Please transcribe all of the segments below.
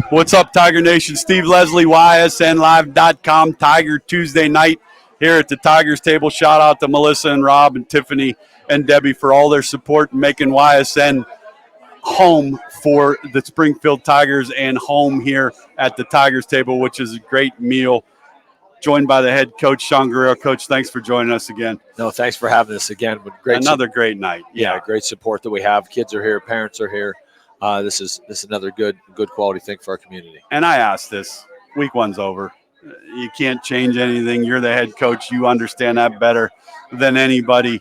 What's up, Tiger Nation? Steve Leslie, YSNLive.com. Tiger Tuesday night here at the Tigers table. Shout out to Melissa and Rob and Tiffany and Debbie for all their support and making YSN home for the Springfield Tigers and home here at the Tigers table, which is a great meal. Joined by the head coach, Sean Guerriero. Coach, thanks for joining us again. No, thanks for having us again. Another great night. Yeah, great support that we have. Kids are here, parents are here. This is another good quality thing for our community. And I asked this, week one's over. You can't change anything. You're the head coach. You understand that better than anybody.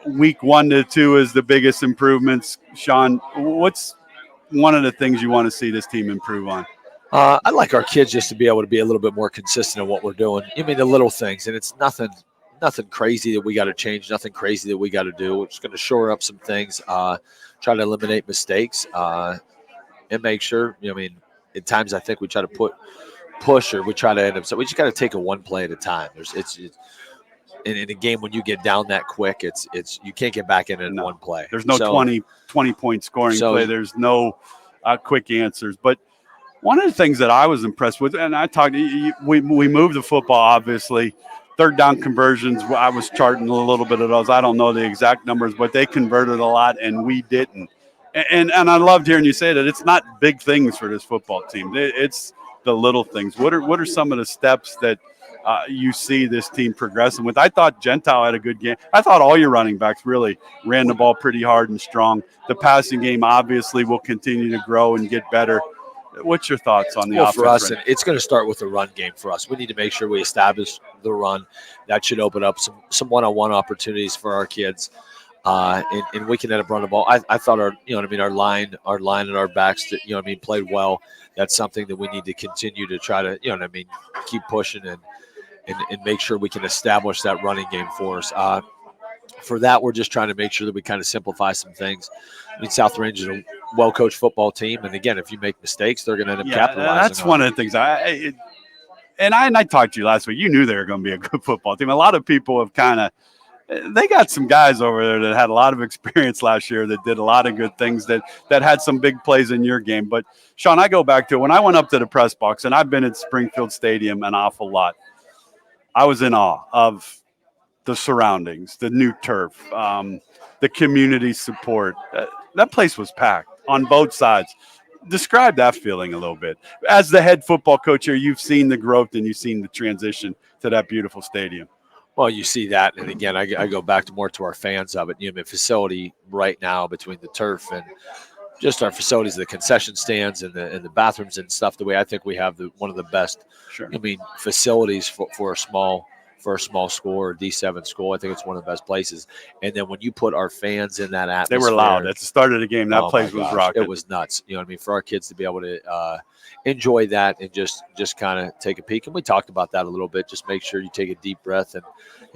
Week 1 to 2 is the biggest improvements. Sean, what's one of the things you want to see this team improve on? I'd like our kids just to be able to be a little bit more consistent in what we're doing. I mean, the little things, and it's nothing crazy that we got to change, nothing crazy that we got to do. We're just going to shore up some things, try to eliminate mistakes, and make sure, at times I think we try to push or we try to end up. So we just got to take it one play at a time. It's in a game when you get down that quick, it's you can't get back in it in one play. There's no 20-point scoring play. There's no quick answers. But one of the things that I was impressed with, and I talked, we moved the football, obviously. Third down conversions, I was charting a little bit of those. I don't know the exact numbers, but they converted a lot, and we didn't. And I loved hearing you say that it's not big things for this football team. It's the little things. What are some of the steps that you see this team progressing with? I thought Gentile had a good game. I thought all your running backs really ran the ball pretty hard and strong. The passing game obviously will continue to grow and get better. What's your thoughts on the offense? For us, it's going to start with the run game for us. We need to make sure we establish the run. That should open up some one-on-one opportunities for our kids, and we can end up running the ball. I thought our line and our backs that played well. That's something that we need to continue to try to keep pushing and make sure we can establish that running game for us. For that, we're just trying to make sure that we kind of simplify some things. South Range is a well-coached football team, and again, if you make mistakes, they're going to end up capitalizing. That's one of the things. I talked to you last week. You knew they were going to be a good football team. A lot of people have they got some guys over there that had a lot of experience last year that did a lot of good things that had some big plays in your game. But, Sean, I go back to when I went up to the press box, and I've been at Springfield Stadium an awful lot. I was in awe of the surroundings, the new turf, the community support. That place was packed on both sides. Describe that feeling a little bit. As the head football coach here, you've seen the growth and you've seen the transition to that beautiful stadium. Well, you see that, and again, I go back more to our fans of it. The facility right now between the turf and just our facilities, the concession stands and the bathrooms and stuff. The way I think we have one of the best, facilities for a small school or D7 school. I think it's one of the best places. And then when you put our fans in that atmosphere, they were loud at the start of the game. That place was rocking. It was nuts. For our kids to be able to enjoy that and just kind of take a peek. And we talked about that a little bit. Just make sure you take a deep breath and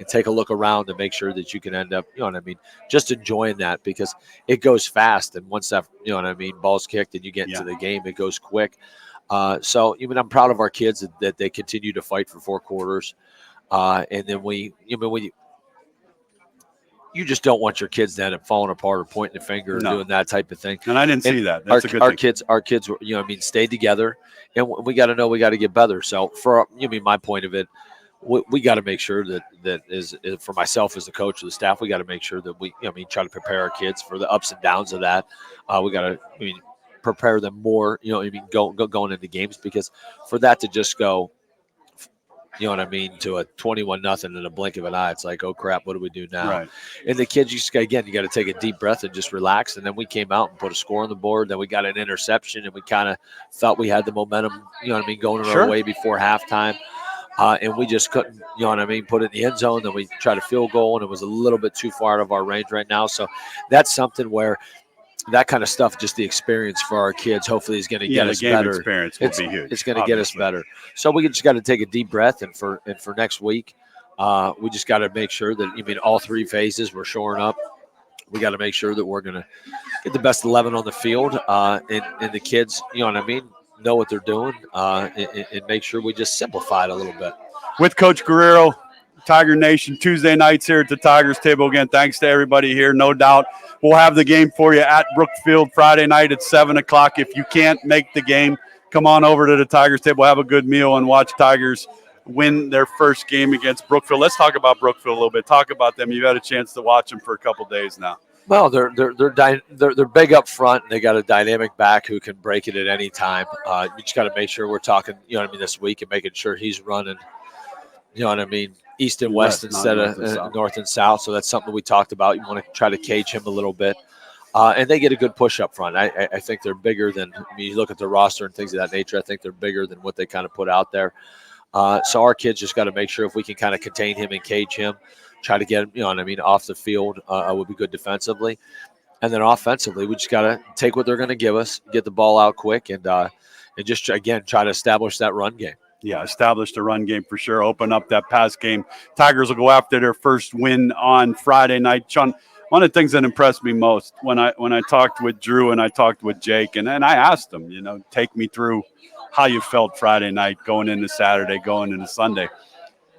take a look around and make sure that you can end up, just enjoying that, because it goes fast. And once that, ball's kicked and you get into the game, it goes quick. So I'm proud of our kids that they continue to fight for 4 quarters. And then you just don't want your kids to end up falling apart or pointing the finger or doing that type of thing. And I didn't see that. That's a good thing. Our kids were, stayed together, and we got to know we got to get better. So for my point of it, we got to make sure that is for myself as the coach of the staff, we got to make sure that we, try to prepare our kids for the ups and downs of that. We got to, prepare them more, going into games, because for that to just go, to a 21-0 in a blink of an eye. It's like, oh crap, what do we do now? Right. And the kids, you got to take a deep breath and just relax. And then we came out and put a score on the board. Then we got an interception, and we kind of thought we had the momentum, going our way before halftime. And we just couldn't, put it in the end zone. Then we tried a field goal, and it was a little bit too far out of our range right now. So that's something where that kind of stuff, just the experience for our kids, hopefully is going to get us better. Experience will be huge. It's going to get us better. So we just got to take a deep breath, and for next week, we just got to make sure that all 3 phases we're shoring up. We got to make sure that we're going to get the best 11 on the field, and the kids, know what they're doing, and make sure we just simplify it a little bit. With Coach Guerriero, Tiger Nation, Tuesday nights here at the Tigers table. Again, thanks to everybody here. No doubt we'll have the game for you at Brookfield Friday night at 7 o'clock. If you can't make the game, come on over to the Tigers table, have a good meal, and watch Tigers win their first game against Brookfield. Let's talk about Brookfield a little bit. Talk about them. You've had a chance to watch them for a couple days now. Well, they're big up front, and they got a dynamic back who can break it at any time. You just got to make sure we're talking, this week, and making sure he's running, east and west instead of north and south. So that's something we talked about. You want to try to cage him a little bit. And they get a good push up front. I think they're bigger than, you look at the roster and things of that nature, I think they're bigger than what they kind of put out there. So our kids just got to make sure if we can kind of contain him and cage him, try to get him, off the field would be good defensively. And then offensively, we just got to take what they're going to give us, get the ball out quick, and just, again, try to establish that run game. Yeah, establish the run game for sure. Open up that pass game. Tigers will go after their first win on Friday night. Sean, one of the things that impressed me most when I talked with Drew and I talked with Jake, and I asked them, take me through how you felt Friday night, going into Saturday, going into Sunday.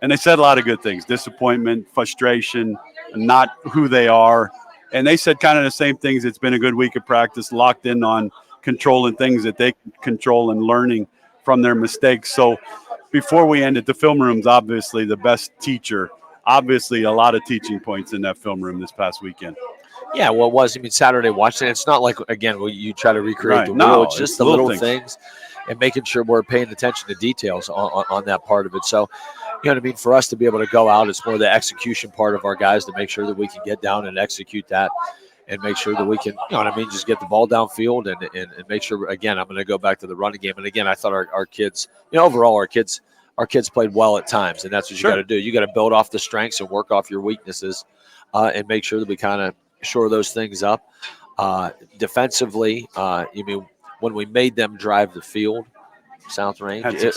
And they said a lot of good things: disappointment, frustration, not who they are. And they said kind of the same things. It's been a good week of practice, locked in on controlling things that they control and learning from their mistakes. So before we end it, the film room's obviously the best teacher. Obviously a lot of teaching points in that film room this past weekend. Yeah, well, it was. Saturday watching it, it's not like, again, you try to recreate the wheel. It's just the little things and making sure we're paying attention to details on that part of it. So, for us to be able to go out, it's more the execution part of our guys to make sure that we can get down and execute that and make sure that we can, just get the ball downfield and make sure, again, I'm going to go back to the running game. And again, I thought our kids, overall our kids played well at times, and that's what you got to do. You got to build off the strengths and work off your weaknesses and make sure that we kind of shore those things up. Defensively, when we made them drive the field, South Range, I think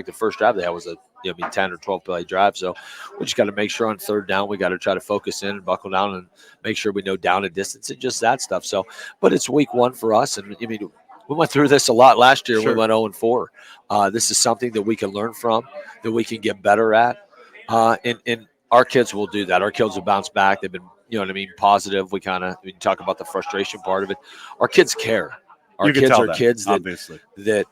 the first drive they had was a 10 or 12 play drive. So we just got to make sure on third down, we got to try to focus in and buckle down and make sure we know down and distance and just that stuff. So, but it's week one for us. And we went through this a lot last year. Sure. We went 0-4. This is something that we can learn from, that we can get better at. And our kids will do that. Our kids will bounce back. They've been, positive. We talk about the frustration part of it. Our kids care. Our kids are kids that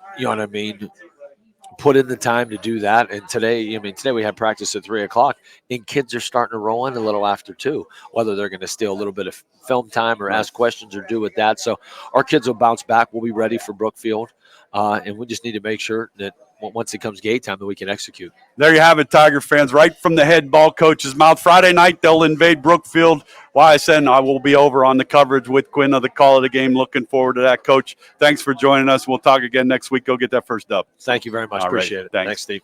put in the time to do that. And today we had practice at 3:00, and kids are starting to roll in a little after 2, whether they're going to steal a little bit of film time or ask questions or do with that. So our kids will bounce back. We'll be ready for Brookfield. And we just need to make sure that once it comes game time that we can execute. There you have it, Tiger fans, right from the head ball coach's mouth. Friday night, they'll invade Brookfield. YSN, I will be over on the coverage with Quinn of the call of the game. Looking forward to that, Coach. Thanks for joining us. We'll talk again next week. Go get that first dub. Thank you very much. Appreciate it. Thanks, Steve.